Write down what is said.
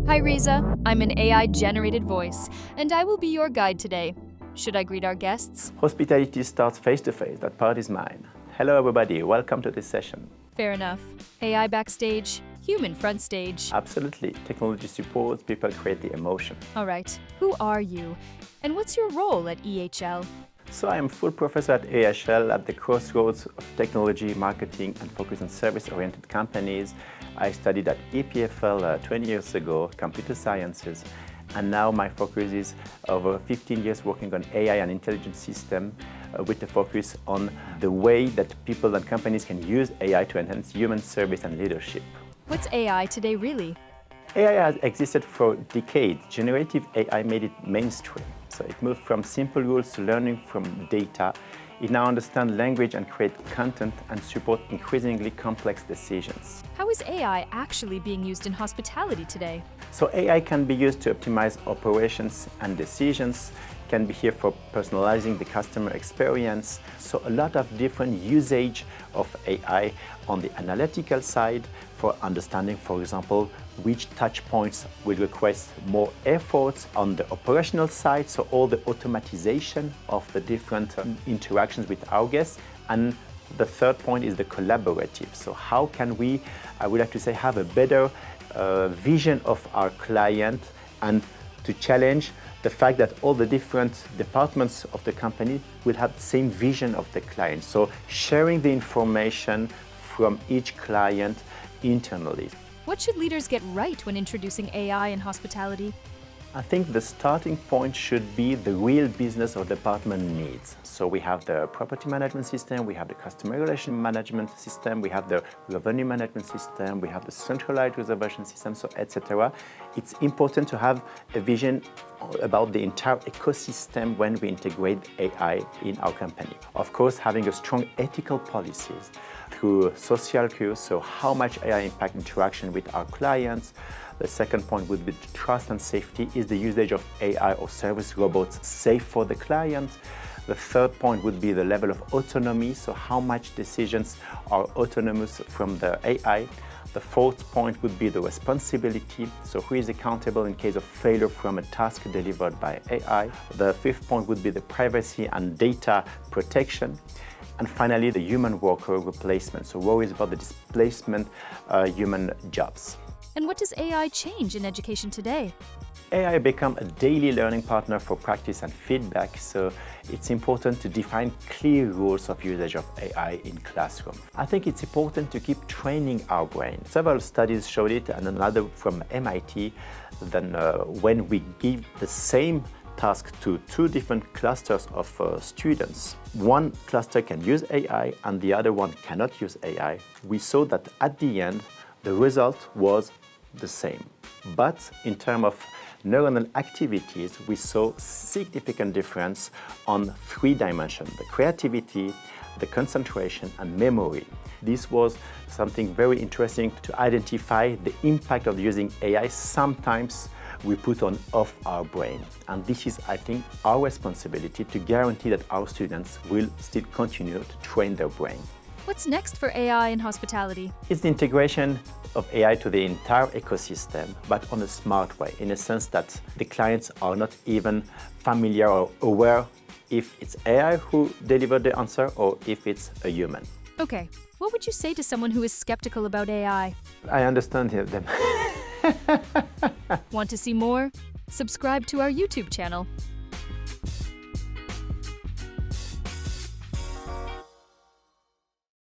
Hi Reza, I'm an AI-generated voice, and I will be your guide today. Should I greet our guests? Hospitality starts face-to-face, that part is mine. Hello everybody, welcome to this session. Fair enough. AI backstage, human front stage. Absolutely, technology supports, people create the emotion. All right, who are you? And what's your role at EHL? So I am full professor at EHL at the crossroads of technology, marketing and focus on service-oriented companies. I studied at EPFL 20 years ago, computer sciences, and now my focus is over 15 years working on AI and intelligent system with a focus on the way that people and companies can use AI to enhance human service and leadership. What's AI today really? AI has existed for decades. Generative AI made it mainstream. So it moved from simple rules to learning from data. It now understands language and creates content and supports increasingly complex decisions. How is AI actually being used in hospitality today? So AI can be used to optimize operations and decisions, can be here for personalizing the customer experience. So a lot of different usage of AI on the analytical side for understanding, for example, which touch points will request more efforts on the operational side, so all the automatization of the different interactions with our guests. And the third point is the collaborative. So how can we, I would like to say, have a better vision of our client and to challenge the fact that all the different departments of the company will have the same vision of the client. So sharing the information from each client internally. What should leaders get right when introducing AI in hospitality? I think the starting point should be the real business or department needs. So we have the property management system, we have the customer relation management system, we have the revenue management system, we have the centralized reservation system, so etc. It's important to have a vision about the entire ecosystem when we integrate AI in our company. Of course, having a strong ethical policies through social cues, so how much AI impact interaction with our clients. The second point would be trust and safety. Is the usage of AI or service robots safe for the client? The third point would be the level of autonomy, so how much decisions are autonomous from the AI. The fourth point would be the responsibility, so who is accountable in case of failure from a task delivered by AI. The fifth point would be the privacy and data protection. And finally, the human worker replacement, so worries about the displacement human jobs. And what does AI change in education today? AI become a daily learning partner for practice and feedback, so it's important to define clear rules of usage of AI in classroom. I think it's important to keep training our brain. Several studies showed it, and another from MIT, then when we give the same task to two different clusters of students, one cluster can use AI and the other one cannot use AI, we saw that at the end, the result was the same. But in terms of neuronal activities, we saw significant difference on three dimensions: the creativity, the concentration, and memory. This was something very interesting to identify the impact of using AI. Sometimes we put on off our brain. And this is, I think, our responsibility to guarantee that our students will still continue to train their brain. What's next for AI in hospitality? It's the integration of AI to the entire ecosystem, but on a smart way, in a sense that the clients are not even familiar or aware if it's AI who delivered the answer or if it's a human. Okay, what would you say to someone who is skeptical about AI? I understand them. Want to see more? Subscribe to our YouTube channel.